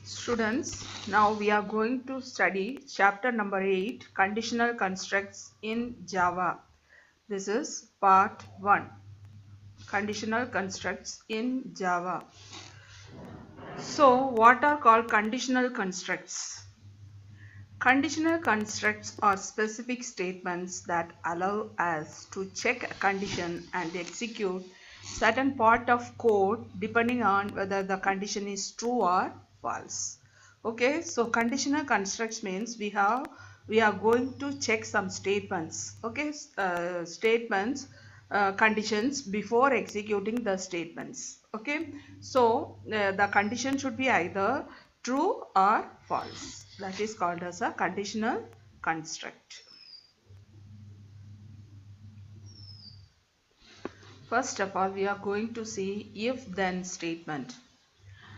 Students, now we are going to study chapter number 8, Conditional Constructs in Java. This is part 1, Conditional Constructs in Java. So, what are called conditional constructs? Conditional constructs are specific statements that allow us to check a condition and execute certain part of code depending on whether the condition is true or false. Okay, so conditional constructs means we are going to check some statements. Okay, conditions before executing the statements. Okay, so the condition should be either true or false. That is called as a conditional construct. First of all, we are going to see if-then statement.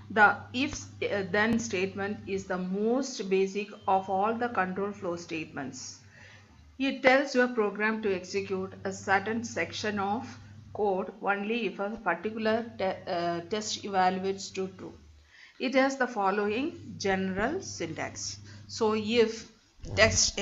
The if-then statement is the most basic of all the control flow statements. It tells your program to execute a certain section of code only if a particular test evaluates to true. It has the following general syntax. So if test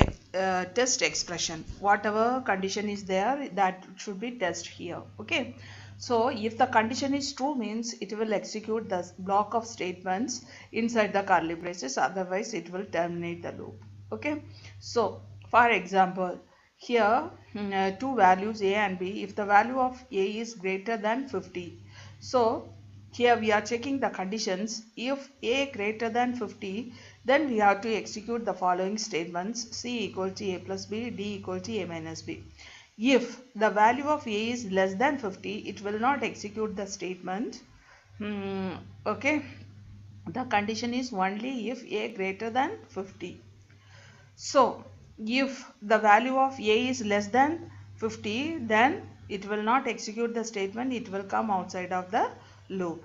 expression, whatever condition is there, that should be test here. Okay, so if the condition is true means it will execute the block of statements inside the curly braces, otherwise it will terminate the loop. Okay, so for example, here two values a and b. If the value of a is greater than 50, so here we are checking the conditions. If a greater than 50, then we have to execute the following statements: c equal to a plus b, d equal to a minus b. If the value of a is less than 50, it will not execute the statement. Okay, the condition is only if a greater than 50. So if the value of a is less than 50, then it will not execute the statement, it will come outside of the loop.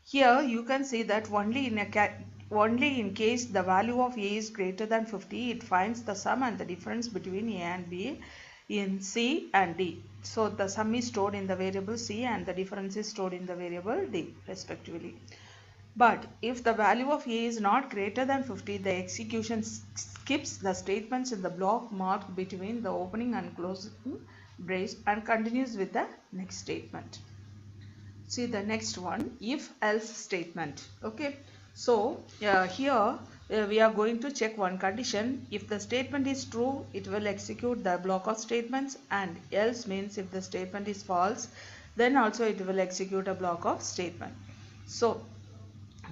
Here you can see that only in case the value of a is greater than 50, it finds the sum and the difference between a and b in c and d. So the sum is stored in the variable c and the difference is stored in the variable d respectively. But if the value of a is not greater than 50, the execution skips the statements in the block marked between the opening and closing brace and continues with the next statement. See the next one, if else statement. Okay, so here we are going to check one condition. If the statement is true, it will execute the block of statements, and else means if the statement is false, then also it will execute a block of statement. So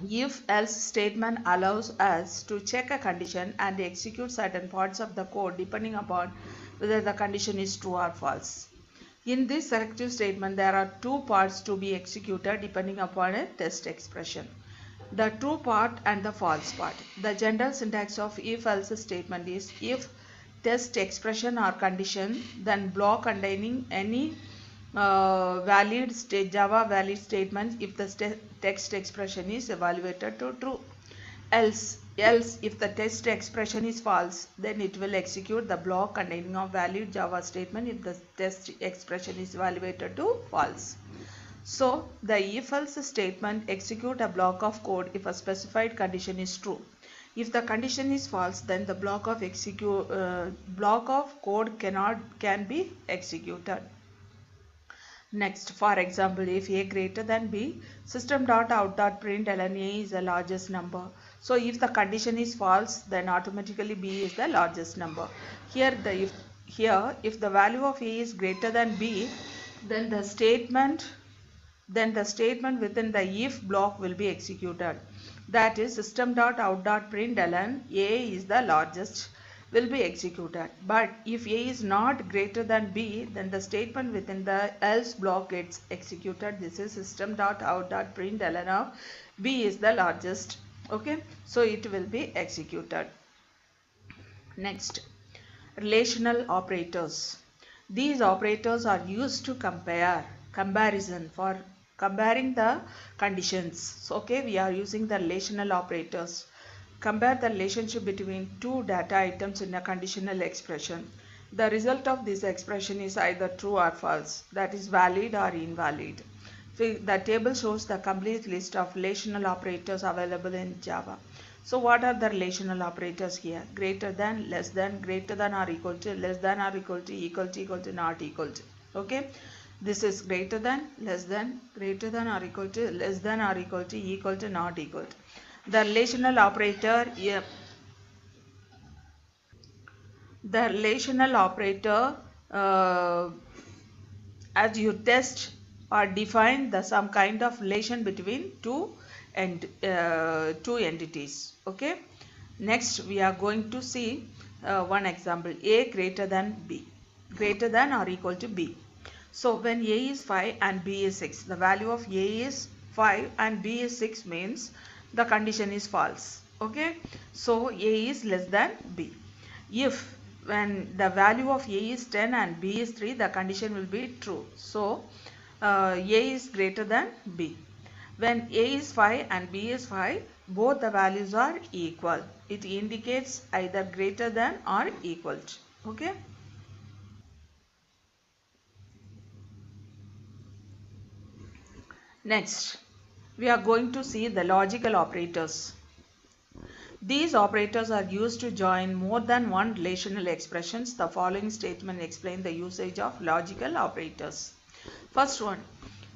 if else statement allows us to check a condition and execute certain parts of the code depending upon whether the condition is true or false. In this selective statement, there are two parts to be executed depending upon a test expression: the true part and the false part. The general syntax of if else statement is: if test expression or condition, then block containing any Java valid statements if the text expression is evaluated to true. Else if the test expression is false, then it will execute the block containing a valid Java statement if the test expression is evaluated to false. So the if else statement execute a block of code if a specified condition is true. If the condition is false, then the block of code can be executed. Next, for example, if a greater than b, system.out.println a is the largest number. So if the condition is false, then automatically b is the largest number. Here if the value of a is greater than b, then the statement within the if block will be executed. That is system.out.println a is the largest will be executed. But if a is not greater than b, then the statement within the else block gets executed. This is system.out.println of b is the largest. Okay, so it will be executed. Next, relational operators. These operators are used to comparison for comparing the conditions. So, okay, we are using the relational operators. Compare the relationship between two data items in a conditional expression. The result of this expression is either true or false, that is valid or invalid. So the table shows the complete list of relational operators available in Java. So what are the relational operators here? Greater than, less than, greater than or equal to, less than or equal to, equal to, not equal to. Okay. This is greater than, less than, greater than or equal to, less than or equal to, not equal to. The relational operator, uh, as you test or define some kind of relation between two entities. Okay. Next we are going to see one example, A greater than B, greater than or equal to B. So when A is 5 and B is 6, the value of A is 5 and B is 6 means the condition is false. Okay. So A is less than B. If when the value of A is 10 and B is 3, the condition will be true. So A is greater than B. When A is 5 and B is 5, both the values are equal. It indicates either greater than or equal to. Okay. Next, we are going to see the logical operators. These operators are used to join more than one relational expressions. The following statement explains the usage of logical operators. First one,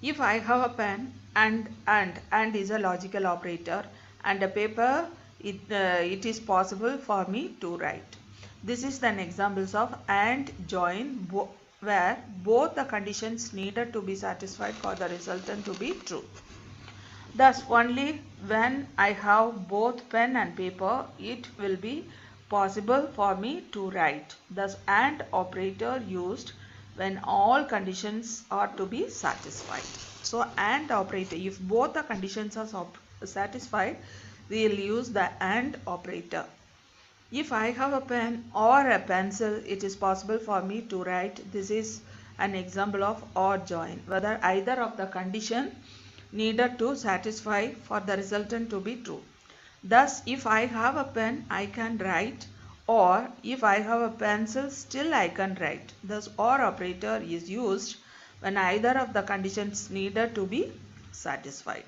if I have a pen and is a logical operator and a paper, it is possible for me to write. This is an examples of and join where both the conditions needed to be satisfied for the resultant to be true. Thus, only when I have both pen and paper, it will be possible for me to write. Thus, AND operator used when all conditions are to be satisfied. So, AND operator, if both the conditions are satisfied, we will use the AND operator. If I have a pen or a pencil, it is possible for me to write. This is an example of OR join, whether either of the condition needed to satisfy for the resultant to be true. Thus, if I have a pen, I can write, or if I have a pencil, still I can write. Thus, OR operator is used when either of the conditions needed to be satisfied.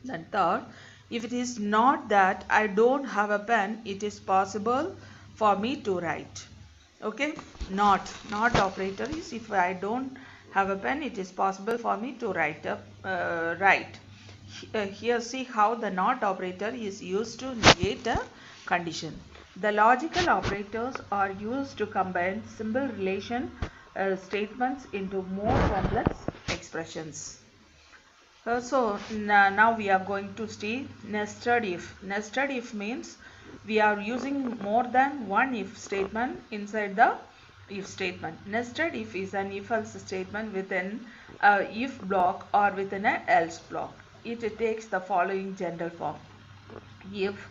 Then third, if it is not that I don't have a pen, it is possible for me to write. Okay, not operator is if I don't have a pen, it is possible for me to write. Here see how the not operator is used to negate a condition. The logical operators are used to combine simple relation statements into more complex expressions. So now we are going to see nested if. Nested if means we are using more than one if statement inside the if statement. Nested if is an if-else statement within a if block or within a else block. It takes the following general form. If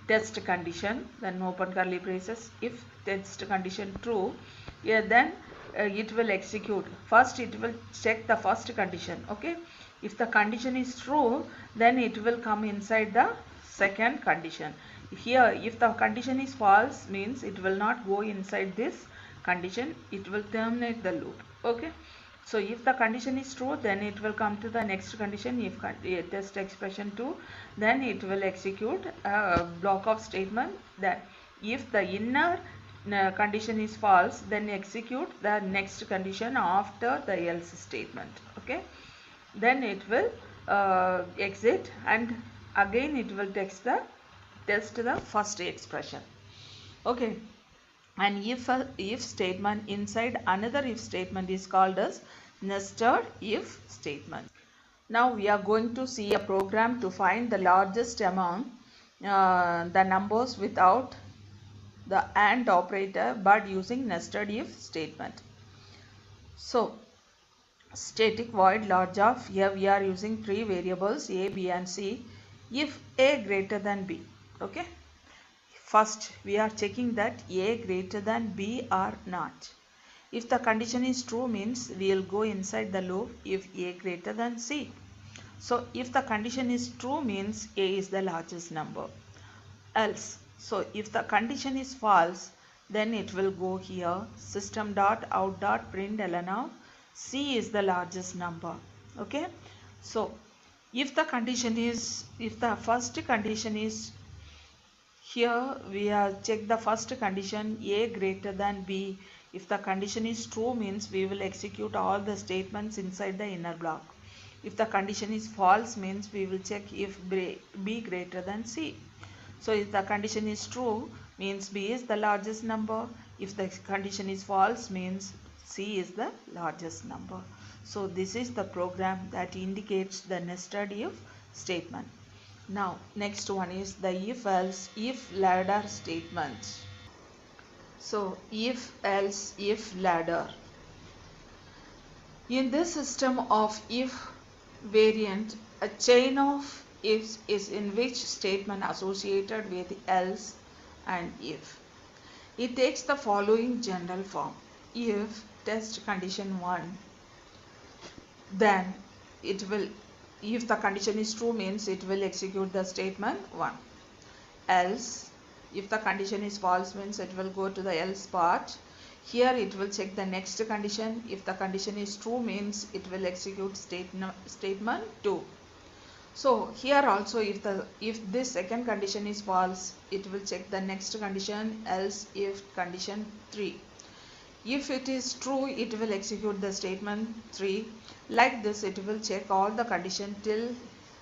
test condition, then open curly braces. If test condition true, then it will execute. First it will check the first condition. Okay. If the condition is true, then it will come inside the second condition. Here, if the condition is false, means it will not go inside this condition. It will terminate the loop. Okay. So, if the condition is true, then it will come to the next condition. If test expression 2, then it will execute a block of statement. That if the inner condition is false, then execute the next condition after the else statement. Okay. Then it will exit and again it will test the first expression. Okay. And if statement inside another if statement is called as nested if statement. Now we are going to see a program to find the largest among the numbers without the AND operator but using nested if statement. So static void large of, here we are using three variables A, B and C. If A greater than B. Okay. First we are checking that A greater than B or not. If the condition is true means we will go inside the loop if A greater than C. So if the condition is true means A is the largest number. Else, so if the condition is false, then it will go here system.out.println of C is the largest number. Okay. So if the first condition is, here we have checked the first condition, A greater than B. If the condition is true, means we will execute all the statements inside the inner block. If the condition is false, means we will check if B greater than C. So if the condition is true, means B is the largest number. If the condition is false, means C is the largest number. So this is the program that indicates the nested if statement. Now next one is the if else if ladder statement. So if else if ladder. In this system of if variant, a chain of ifs is in which statement associated with else and if. It takes the following general form. If test condition 1, then it will, if the condition is true, means it will execute the statement 1. Else, if the condition is false, means it will go to the else part. Here it will check the next condition. If the condition is true, means it will execute statement 2. So here also if this second condition is false, it will check the next condition, else if condition 3. If it is true, it will execute the statement 3. Like this, it will check all the condition till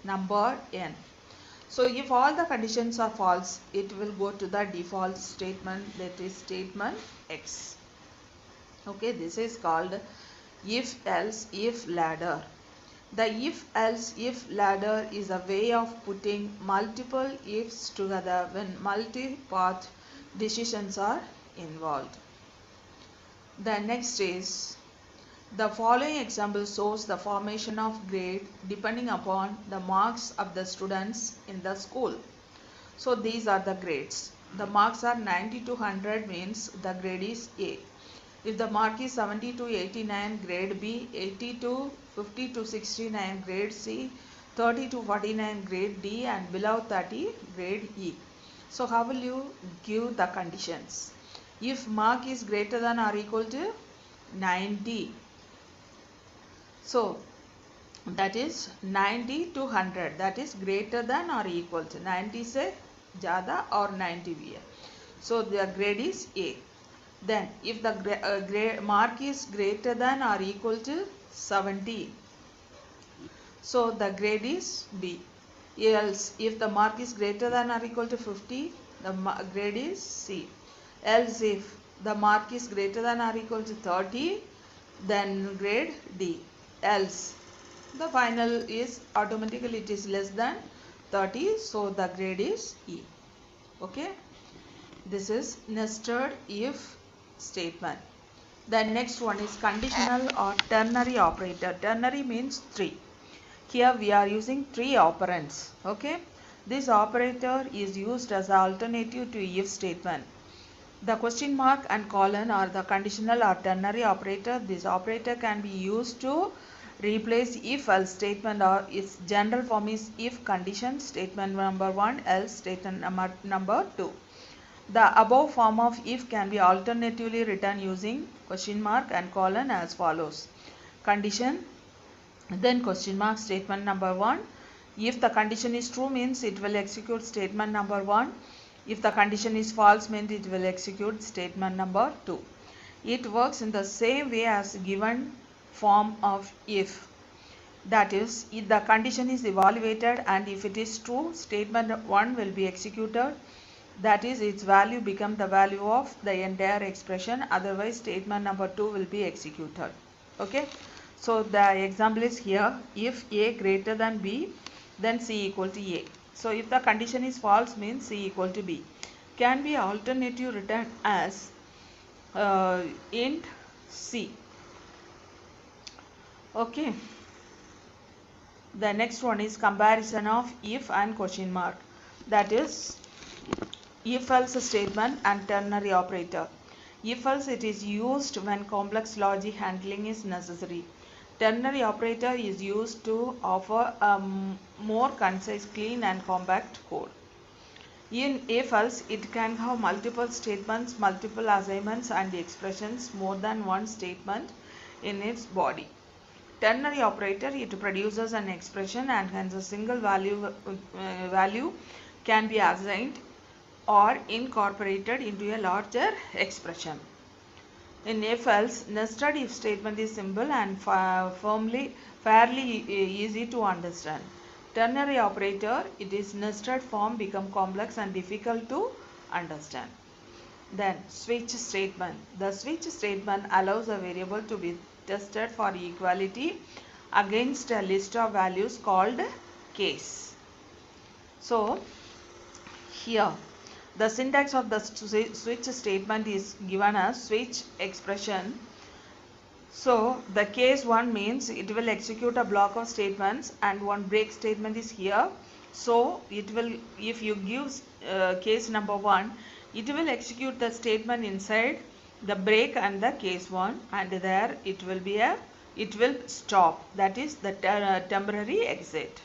number n. So if all the conditions are false, it will go to the default statement, that is statement X. Okay, this is called if else if ladder. The if else if ladder is a way of putting multiple ifs together when multi-path decisions are involved. The next is, the following example shows the formation of grade depending upon the marks of the students in the school. So these are the grades. The marks are 90 to 100, means the grade is A. If the mark is 70 to 89, grade B. 80 to 50 to 69, grade C. 30 to 49, grade D, and below 30, grade E. So how will you give the conditions? If mark is greater than or equal to 90, so that is 90 to 100, that is greater than or equal to 90 se ज़्यादा or 90 भी है. So the grade is A. Then if the mark is greater than or equal to 70, so the grade is B. Else if the mark is greater than or equal to 50, the grade is C. Else if the mark is greater than or equal to 30, then grade D. Else the final is automatically it is less than 30, so the grade is E. Okay, this is nested if statement. The next one is conditional or ternary operator. Ternary means 3. Here we are using 3 operands. Okay, this operator is used as an alternative to if statement. The question mark and colon are the conditional or ternary operator. This operator can be used to replace if else statement, or its general form is if condition statement number 1 else statement number 2. The above form of if can be alternatively written using question mark and colon as follows. Condition, then question mark, statement number 1. If the condition is true, means it will execute statement number 1. If the condition is false, means it will execute statement number 2. It works in the same way as given form of if. That is, if the condition is evaluated and if it is true, statement 1 will be executed. That is, its value become the value of the entire expression. Otherwise, statement number 2 will be executed. Okay. So the example is here. If A greater than B, then C equal to A. So if the condition is false, means C equal to B. Can be alternative written as int C. Okay. The next one is comparison of if and question mark. That is, if else statement and ternary operator. If else it is used when complex logic handling is necessary. Ternary operator is used to offer a more concise, clean and compact code. In if else, it can have multiple statements, multiple assignments and expressions, more than one statement in its body. Ternary operator, it produces an expression and hence a single value can be assigned or incorporated into a larger expression. In if-else, nested if statement is simple and fairly easy to understand. Ternary operator, it is nested form become complex and difficult to understand. Then switch statement. The switch statement allows a variable to be tested for equality against a list of values called case. So here the syntax of the switch statement is given as switch expression. So the case 1 means it will execute a block of statements and one break statement is here. So it will, if you give case number 1, it will execute the statement inside the break and the case 1, and there it will stop, that is the temporary exit.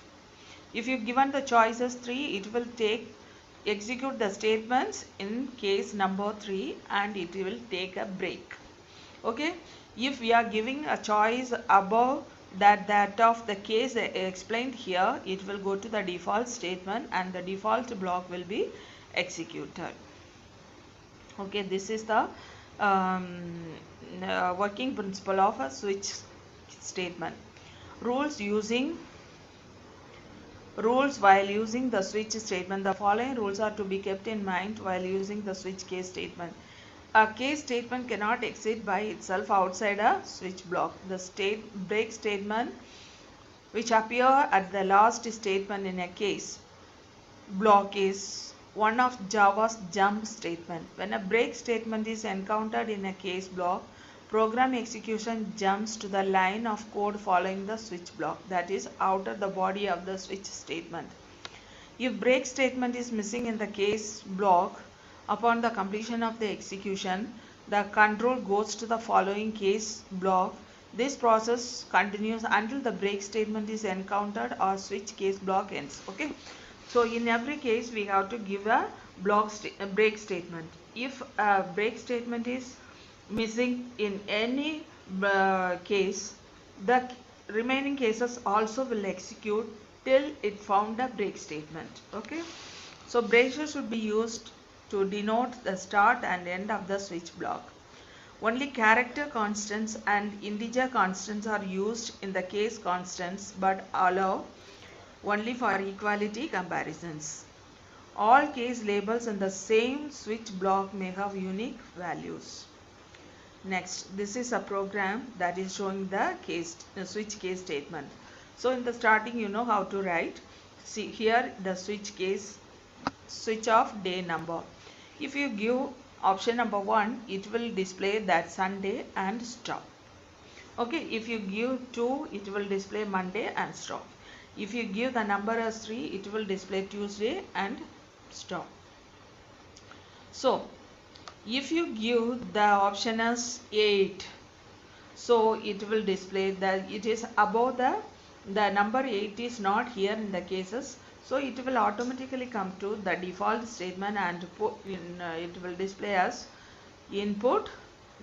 If you given the choices 3, it will execute the statements in case number 3 and it will take a break. Okay, if we are giving a choice above that of the case explained here, it will go to the default statement and the default block will be executed. Okay, this is the working principle of a switch statement. Rules while using the switch statement. The following rules are to be kept in mind while using the switch case statement. A case statement cannot exit by itself outside a switch block. The break statement which appear at the last statement in a case block is one of Java's jump statement. When a break statement is encountered in a case block, program execution jumps to the line of code following the switch block, that is outer the body of the switch statement. If break statement is missing in the case block, upon the completion of the execution, the control goes to the following case block. This process continues until the break statement is encountered or switch case block ends. Okay. So in every case we have to give a break statement. If a break statement is missing in any case, the remaining cases also will execute till it found a break statement. Okay. So braces should be used to denote the start and end of the switch block. Only character constants and integer constants are used in the case constants but allow only for equality comparisons. All case labels in the same switch block may have unique values. Next, this is a program that is showing the switch case statement. So in the starting you know how to write. See here the switch of day number. If you give option number 1, it will display that Sunday and stop. Okay, if you give 2, it will display Monday and stop. If you give the number as 3, it will display Tuesday and stop. So if you give the option as 8, so it will display that it is above the number 8 is not here in the cases, so it will automatically come to the default statement and it will display as input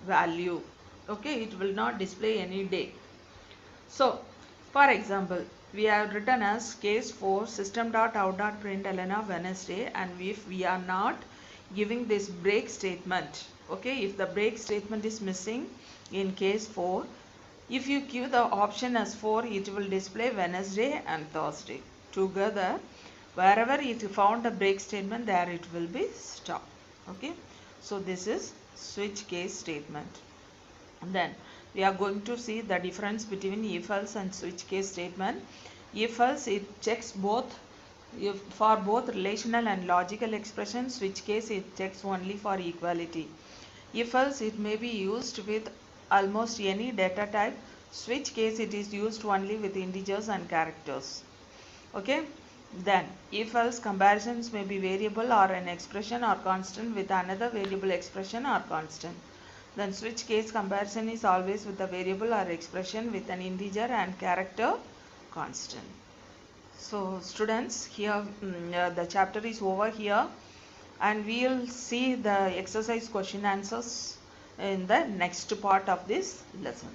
value. Okay, it will not display any day. So for example, we have written as case 4 system.out.println of Wednesday, and if we are not giving this break statement, okay, if the break statement is missing in case 4, if you give the option as 4, it will display Wednesday and Thursday together. Wherever it found a break statement, there it will be stop. Okay, so this is switch case statement. And then we are going to see the difference between if-else and switch case statement. If-else, it checks both for both relational and logical expressions. Switch case, it checks only for equality. If-else, it may be used with almost any data type. Switch case, it is used only with integers and characters. Okay. Then if-else comparisons may be variable or an expression or constant with another variable expression or constant. Then switch case comparison is always with a variable or expression with an integer and character constant. So students, here the chapter is over here, and we will see the exercise question answers in the next part of this lesson.